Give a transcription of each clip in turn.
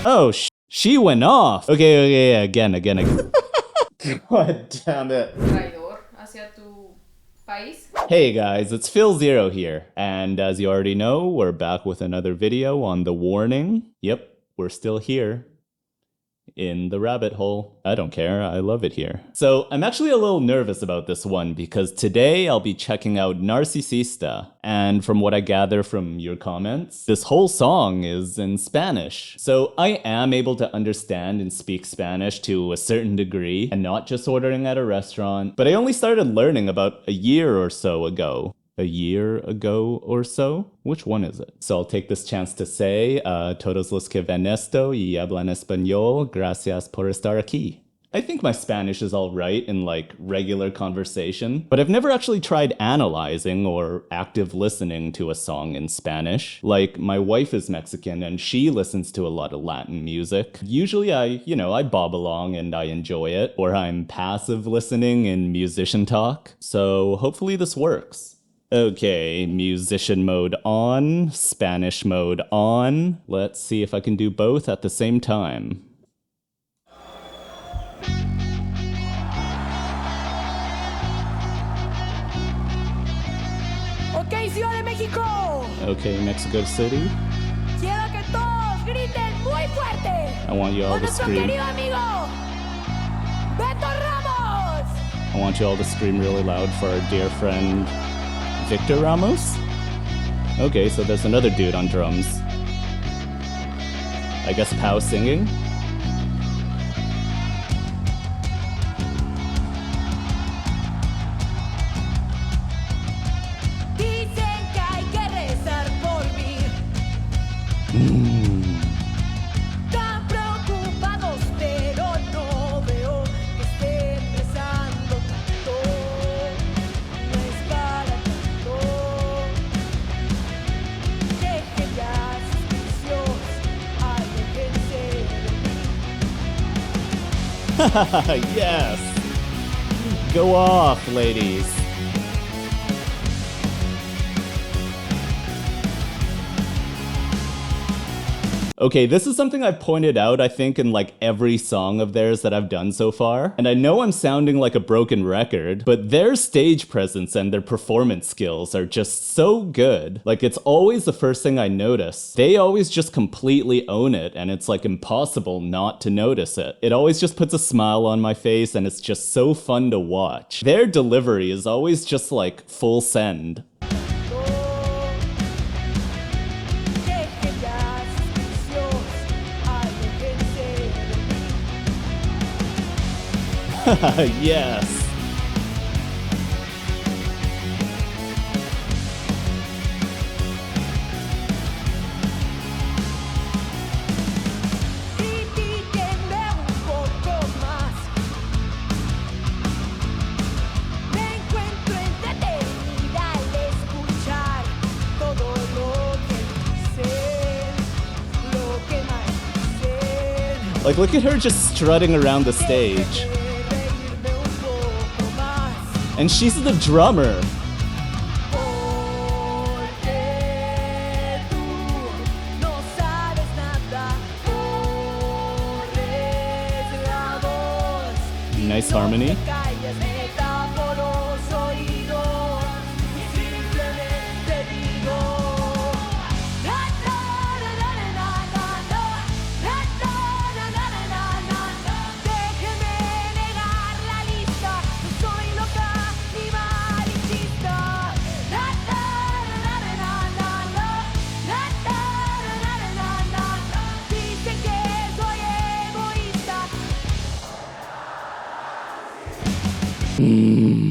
Oh, she went off. Okay, again. God damn it. Traidor hacia tu país. Hey guys, it's philzeroyt here. And as you already know, we're back with another video on the warning. Yep, we're still here. In the rabbit hole. I don't care, I love it here. So I'm actually a little nervous about this one because today I'll be checking out Narcisista, and from what I gather from your comments, this whole song is in Spanish. So I am able to understand and speak Spanish to a certain degree, and not just ordering at a restaurant, but I only started learning about a year or so ago. A year ago or so? Which one is it? So I'll take this chance to say, todos los que ven esto y hablan español, gracias por estar aquí. I think my Spanish is alright in like regular conversation, but I've never actually tried analyzing or active listening to a song in Spanish. Like, my wife is Mexican and she listens to a lot of Latin music. Usually I bob along and I enjoy it, or I'm passive listening in musician talk. So hopefully this works. Okay, musician mode on, Spanish mode on. Let's see if I can do both at the same time. Okay, Ciudad de México. Okay, Mexico City. Quiero que todos griten muy fuerte. I want you all to scream. Querido amigo, Beto Ramos. I want you all to scream really loud for our dear friend Victor Ramos? Okay, so there's another dude on drums. I guess Pau singing? Dicen que hay que rezar por mí. Tan preocupados, pero no veo que estén rezando tanto. No es para tanto. Dejen ya sus vicios, aléjense de mí. Yes! Go off, ladies! Okay, this is something I've pointed out, I think, in like every song of theirs that I've done so far. And I know I'm sounding like a broken record, but their stage presence and their performance skills are just so good. Like, it's always the first thing I notice. They always just completely own it, and it's like impossible not to notice it. It always just puts a smile on my face, and it's just so fun to watch. Their delivery is always just like full send. Yes! Like, look at her just strutting around the stage. And she's the drummer. Nice harmony.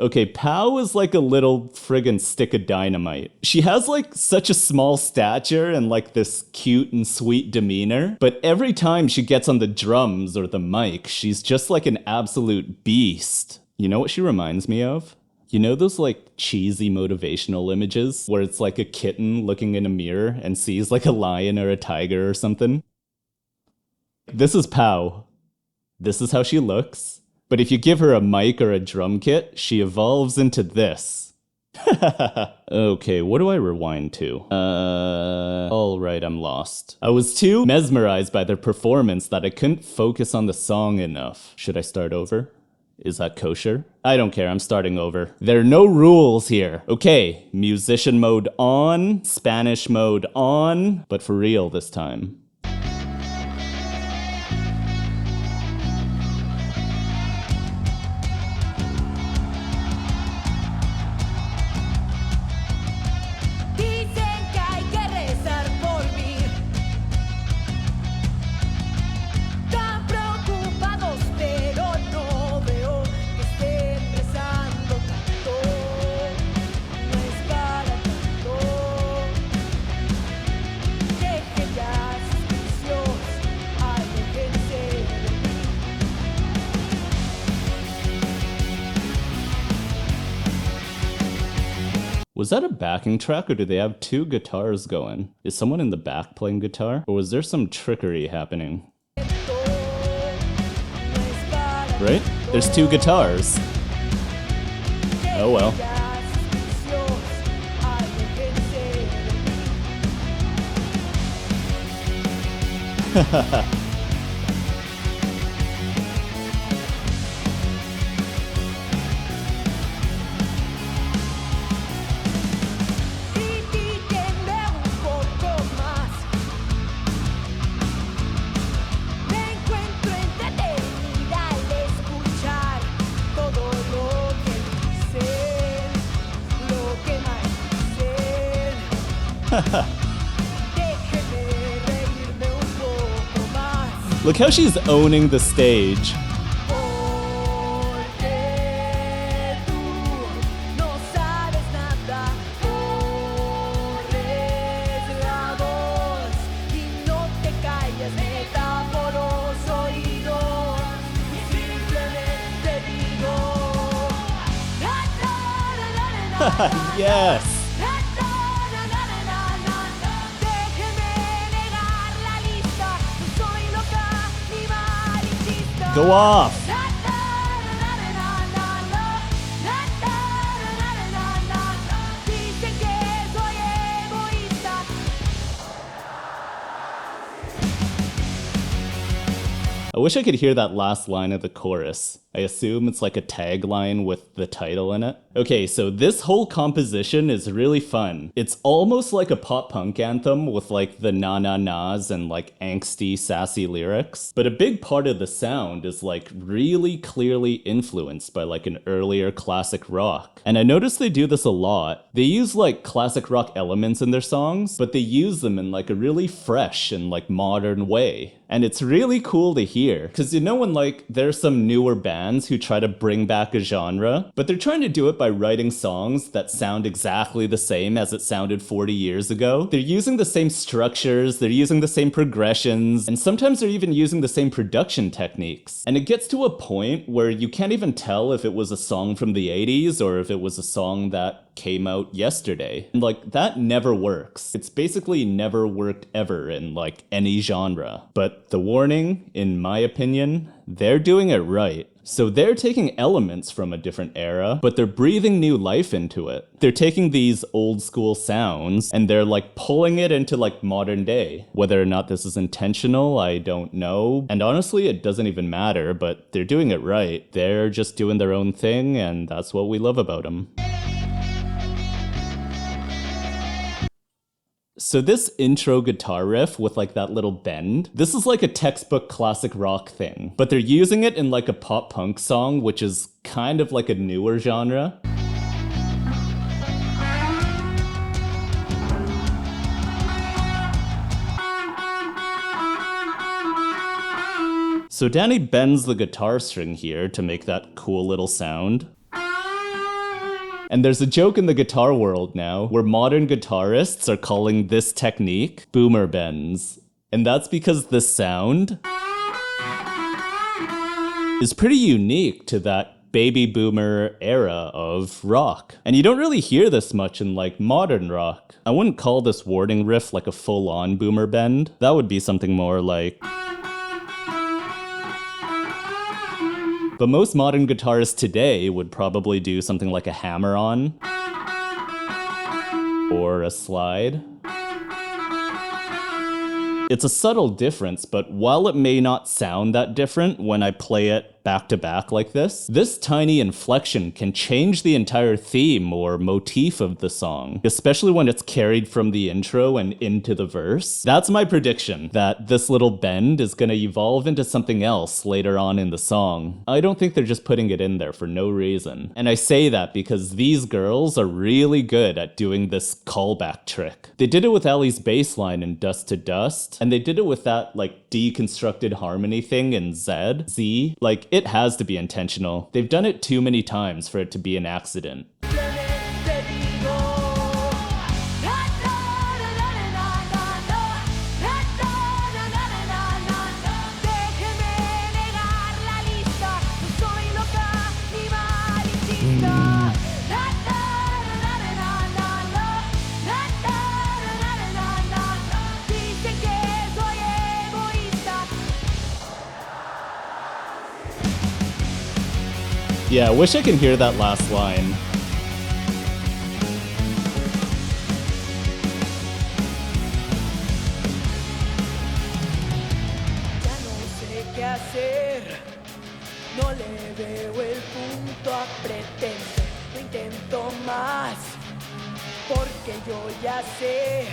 Okay, Pau is like a little friggin' stick of dynamite. She has like such a small stature and like this cute and sweet demeanor, but every time she gets on the drums or the mic, she's just like an absolute beast. You know what she reminds me of? You know those like cheesy motivational images where it's like a kitten looking in a mirror and sees like a lion or a tiger or something? This is Pau. This is how she looks. But if you give her a mic or a drum kit, she evolves into this. Okay, what do I rewind to? Alright, I'm lost. I was too mesmerized by their performance that I couldn't focus on the song enough. Should I start over? Is that kosher? I don't care, I'm starting over. There are no rules here. Okay, musician mode on, Spanish mode on, but for real this time. Dicen que hay que rezar por mí. Tan preocupados, pero no veo que estén rezando tanto. No es para tanto. Dejen ya sus vicios, aléjense de mí. Was that a backing track or do they have two guitars going? Is someone in the back playing guitar? Or was there some trickery happening? Right? There's two guitars. Oh well. Critíquenme un poco más. Me encuentro entretenida al escuchar todo lo que dicen, lo que maldicen. Déjenme reírme un poco más. Look how she's owning the stage. Porque tú no sabes nada, corres la voz y no te callas, neta por los oídos. Y simplemente digo, na, na, na, na, na, Yes! na, na, na, na, na, na. Déjeme negar la lista, no soy loca ni malinchista. Go off! Dicen que soy egoísta. I wish I could hear that last line of the chorus. I assume it's like a tagline with the title in it. Okay, so this whole composition is really fun. It's almost like a pop punk anthem with like the na-na-nas and like angsty, sassy lyrics. But a big part of the sound is like really clearly influenced by like an earlier classic rock. And I noticed they do this a lot. They use like classic rock elements in their songs, but they use them in like a really fresh and like modern way. And it's really cool to hear, because you know when like there's some newer bands who try to bring back a genre, but they're trying to do it by writing songs that sound exactly the same as it sounded 40 years ago. They're using the same structures, they're using the same progressions, and sometimes they're even using the same production techniques. And it gets to a point where you can't even tell if it was a song from the 80s or if it was a song that came out yesterday. And like, that never works. It's basically never worked ever in like any genre. But The Warning, in my opinion, they're doing it right. So they're taking elements from a different era, but they're breathing new life into it. They're taking these old school sounds and they're like pulling it into like modern day. Whether or not this is intentional, I don't know. And honestly, it doesn't even matter, but they're doing it right. They're just doing their own thing, and that's what we love about them. So this intro guitar riff with like that little bend, this is like a textbook classic rock thing, but they're using it in like a pop punk song, which is kind of like a newer genre. So Danny bends the guitar string here to make that cool little sound. And there's a joke in the guitar world now where modern guitarists are calling this technique boomer bends. And that's because the sound is pretty unique to that baby boomer era of rock. And you don't really hear this much in like modern rock. I wouldn't call this Warning riff like a full-on boomer bend. That would be something more like... But most modern guitarists today would probably do something like a hammer-on. or a slide. It's a subtle difference, but while it may not sound that different when I play it back to back like this tiny inflection can change the entire theme or motif of the song, especially when it's carried from the intro and into the verse. That's my prediction, that this little bend is gonna evolve into something else later on in the song. I don't think they're just putting it in there for no reason. And I say that because these girls are really good at doing this callback trick. They did it with Ellie's bass line in Dust to Dust, and they did it with that like deconstructed harmony thing in Z. Like, it has to be intentional. They've done it too many times for it to be an accident. Yeah, I wish I could hear that last line. Ya no sé qué hacer, no le veo el punto a pretender, no intento más, porque yo ya sé.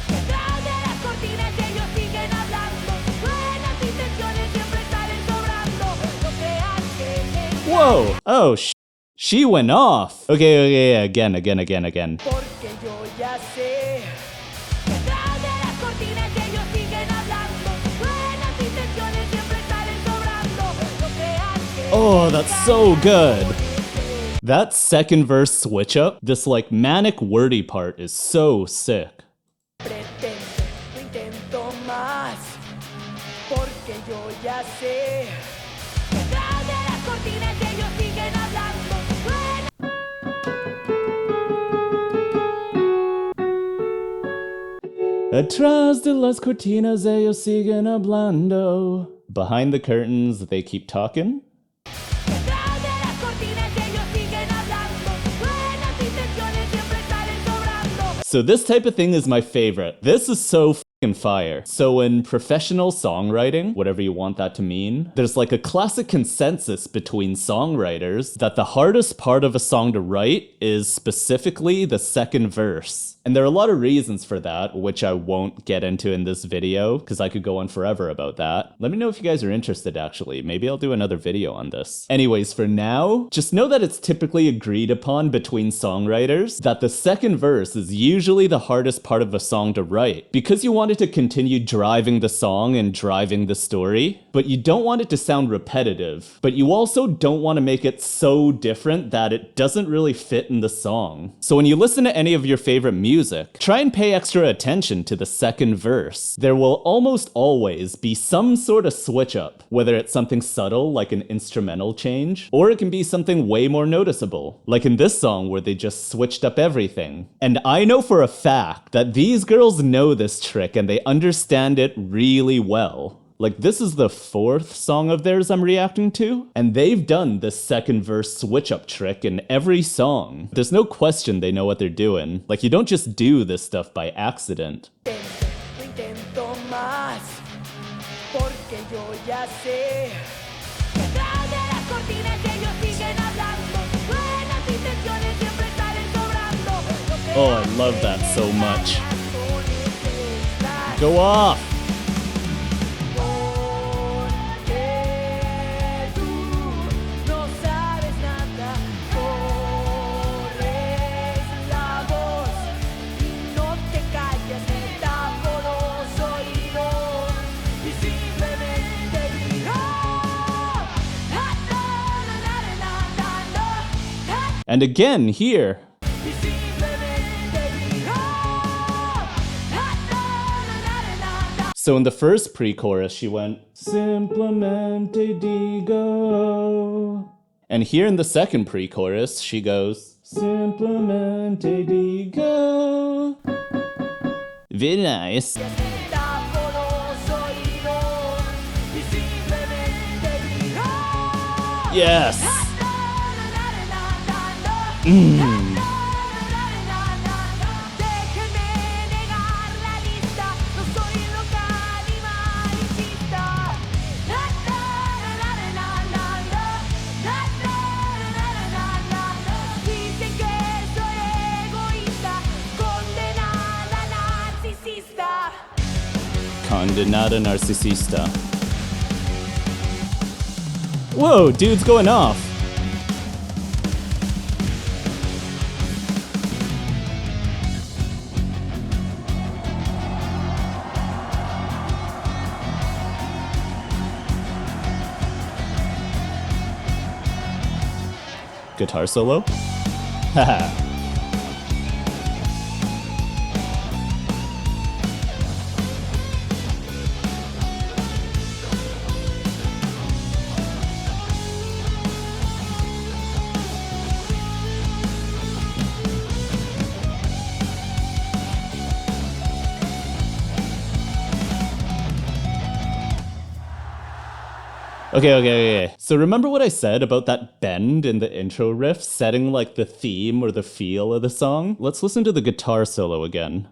Detrás de las cortinas ellos siguen hablando, buenas intenciones siempre salen sobrando, no crean que Whoa! Oh, she went off! Okay, again. porque yo ya sé. Detrás de las cortinas ellos siguen hablando, buenas intenciones siempre salen sobrando, no crean que Oh, that's so good! That second verse switch up, this like manic wordy part is so sick. pretende, no intento más, porque yo ya sé. Detrás de las cortinas ellos siguen hablando, Atrás de las cortinas ellos siguen hablando. Behind the curtains, they keep talking. detrás de las cortinas ellos siguen hablando, buenas intenciones siempre salen sobrando. So this type of thing is my favorite. This is so fucking fire. So in professional songwriting, whatever you want that to mean, there's like a classic consensus between songwriters that the hardest part of a song to write is specifically the second verse. And there are a lot of reasons for that, which I won't get into in this video, because I could go on forever about that. Let me know if you guys are interested, actually. Maybe I'll do another video on this. Anyways, for now, just know that it's typically agreed upon between songwriters that the second verse is usually the hardest part of a song to write, because you want it to continue driving the song and driving the story, but you don't want it to sound repetitive, but you also don't want to make it so different that it doesn't really fit in the song. So when you listen to any of your favorite music, try and pay extra attention to the second verse. There will almost always be some sort of switch up, whether it's something subtle like an instrumental change, or it can be something way more noticeable, like in this song where they just switched up everything. And I know for a fact that these girls know this trick and they understand it really well. Like, this is the fourth song of theirs I'm reacting to, and they've done this second verse switch up trick in every song. There's no question they know what they're doing. Like, you don't just do this stuff by accident. No intento más, porque yo ya sé. Detrás de las cortinas ellos siguen hablando, buenas intenciones siempre salen sobrando. Oh, I love that so much. Go off! And again here. So in the first pre-chorus, she went, Simplemente digo. And here in the second pre-chorus, she goes, Simplemente digo. Very nice. Yes! vida. Condenada Narcisista. Whoa, dude's going off. Guitar solo? Haha. Okay. So remember what I said about that bend in the intro riff setting like the theme or the feel of the song? Let's listen to the guitar solo again.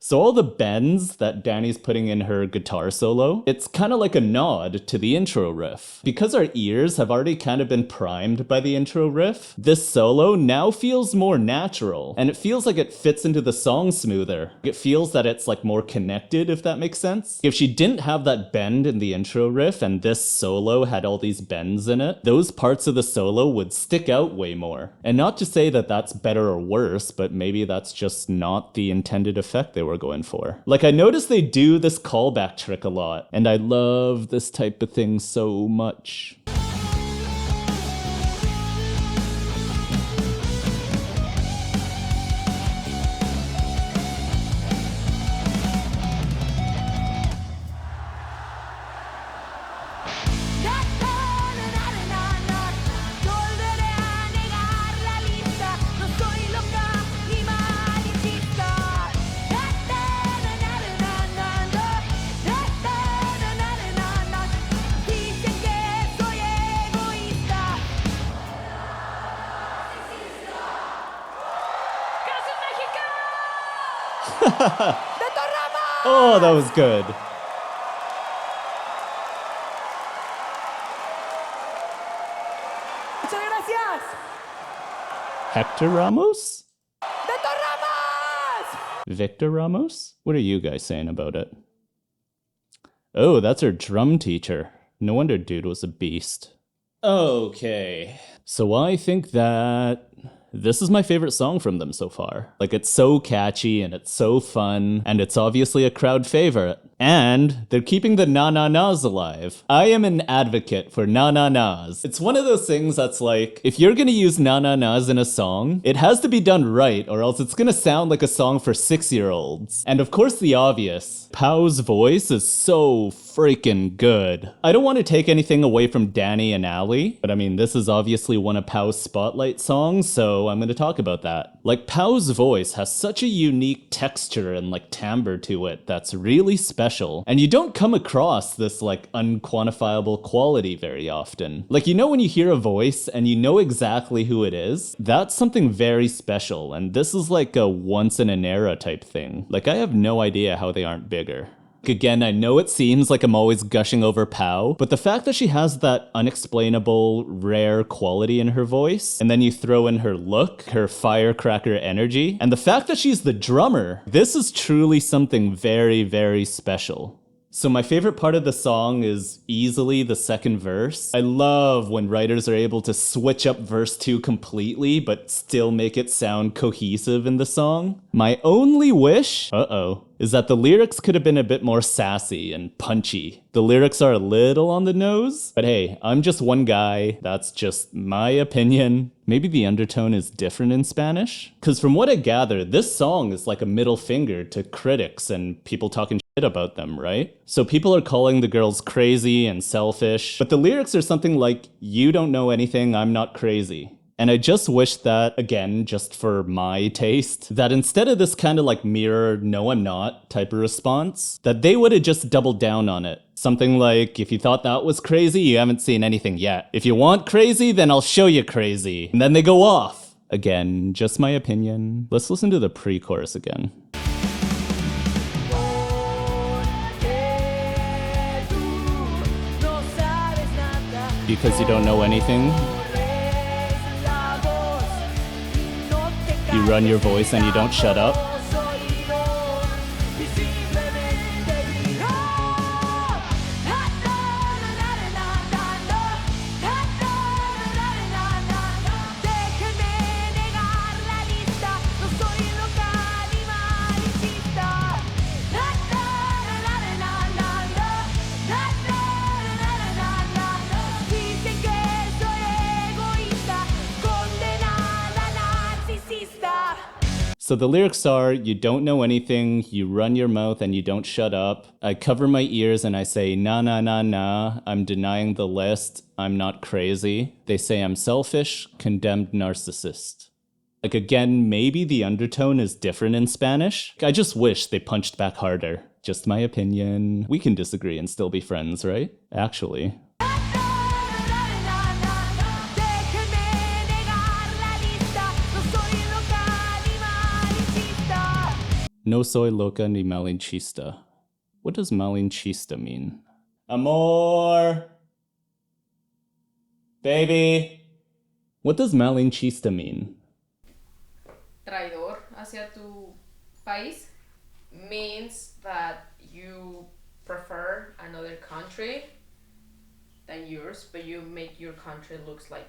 So all the bends that Danny's putting in her guitar solo, it's kind of like a nod to the intro riff. Because our ears have already kind of been primed by the intro riff, this solo now feels more natural, and it feels like it fits into the song smoother. It feels that it's like more connected, if that makes sense. If she didn't have that bend in the intro riff and this solo had all these bends in it, those parts of the solo would stick out way more. And not to say that that's better or worse, but maybe that's just not the intended effect they were going for. Like, I noticed they do this callback trick a lot, and I love this type of thing so much. Oh, that was good. Muchas gracias. Hector Ramos? Beto Ramos! Victor Ramos? What are you guys saying about it? Oh, that's her drum teacher. No wonder dude was a beast. Okay. So I think that this is my favorite song from them so far. Like, it's so catchy and it's so fun, and it's obviously a crowd favorite. And they're keeping the na-na-nas alive. I am an advocate for na-na-nas. It's one of those things that's like, if you're gonna use na-na-nas in a song, it has to be done right, or else it's gonna sound like a song for 6-year-olds. And of course the obvious, Pau's voice is so freaking good. I don't want to take anything away from Danny and Ali, but I mean, this is obviously one of Pau's spotlight songs, so I'm gonna talk about that. Like, Pau's voice has such a unique texture and like timbre to it that's really special. And you don't come across this like unquantifiable quality very often. Like, you know when you hear a voice and you know exactly who it is? That's something very special, and this is like a once in an era type thing. Like, I have no idea how they aren't bigger. Again, I know it seems like I'm always gushing over Pau, but the fact that she has that unexplainable, rare quality in her voice, and then you throw in her look, her firecracker energy, and the fact that she's the drummer, this is truly something very, very special. So my favorite part of the song is easily the second verse. I love when writers are able to switch up verse 2 completely, but still make it sound cohesive in the song. My only wish, is that the lyrics could have been a bit more sassy and punchy. The lyrics are a little on the nose, but hey, I'm just one guy. That's just my opinion. Maybe the undertone is different in Spanish? Because from what I gather, this song is like a middle finger to critics and people talking shit about them, right? So people are calling the girls crazy and selfish, but the lyrics are something like, "You don't know anything, I'm not crazy." And I just wish that, again, just for my taste, that instead of this kind of like mirror, no I'm not type of response, that they would have just doubled down on it. Something like, if you thought that was crazy, you haven't seen anything yet. If you want crazy, then I'll show you crazy. And then they go off. Again, just my opinion. Let's listen to the pre-chorus again. Because you don't know anything, you run your voice and you don't shut up. So the lyrics are, you don't know anything, you run your mouth and you don't shut up. I cover my ears and I say, nah, nah, nah, nah. I'm denying the list. I'm not crazy. They say I'm selfish, condemned narcissist. Like again, maybe the undertone is different in Spanish. I just wish they punched back harder. Just my opinion. We can disagree and still be friends, right? Actually. No soy loca ni malinchista. What does malinchista mean? Amor! Baby! What does malinchista mean? Traidor hacia tu país means that you prefer another country than yours, but you make your country looks like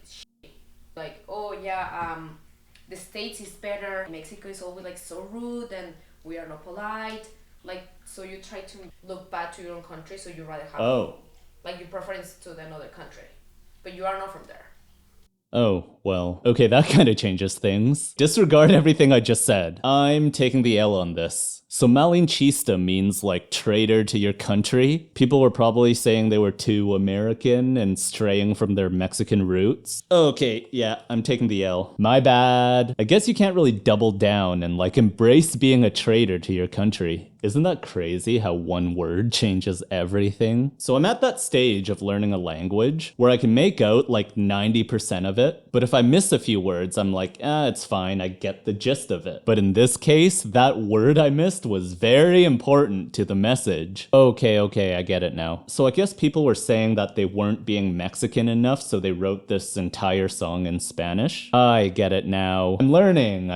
shit. Like, oh yeah, the States is better. Mexico is always like so rude and we are not polite. Like, so you try to look bad to your own country, so you rather have like your preference to another country, but you are not from there. Oh, well, okay, that kind of changes things. Disregard everything I just said. I'm taking the L on this. So malinchista means like traitor to your country. People were probably saying they were too American and straying from their Mexican roots. Okay, yeah, I'm taking the L. My bad. I guess you can't really double down and like embrace being a traitor to your country. Isn't that crazy how one word changes everything? So I'm at that stage of learning a language where I can make out like 90% of it, but if I miss a few words, I'm like, it's fine, I get the gist of it. But in this case, that word I missed was very important to the message. Okay, I get it now. So I guess people were saying that they weren't being Mexican enough, so they wrote this entire song in Spanish. I get it now. I'm learning.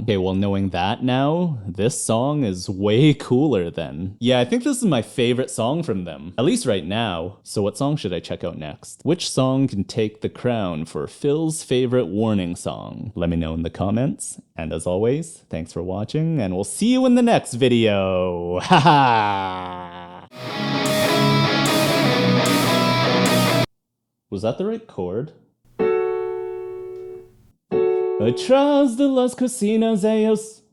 Okay, well, knowing that now, this song is way cooler then. Yeah, I think this is my favorite song from them, at least right now. So what song should I check out next? Which song can take the crown for Phil's favorite warning song? Let me know in the comments. And as always, thanks for watching, and we'll see you in the next video. Haha! Was that the right chord? ATRAS de las cocinas ellos.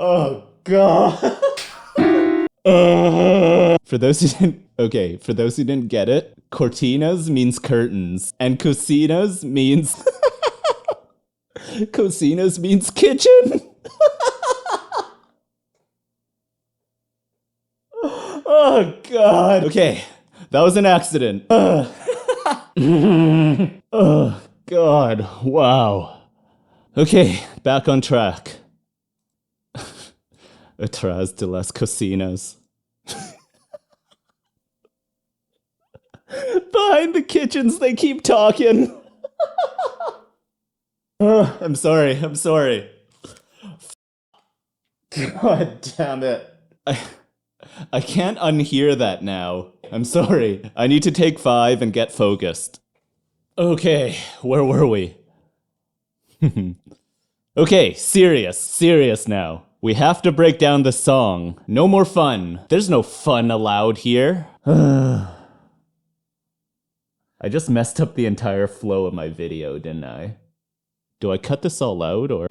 Oh god. For those who didn't get it, cortinas means curtains, and cocinas means cocinas means kitchen. Oh god. Okay, that was an accident. Oh god, wow. Okay, back on track. ATRAS de las cocinas. Behind the kitchens, they keep talking. I'm sorry. God damn it. I can't unhear that now. I'm sorry. I need to take 5 and get focused. Okay, where were we? Okay, serious now. We have to break down the song. No more fun. There's no fun allowed here. I just messed up the entire flow of my video, didn't I? Do I cut this all out or...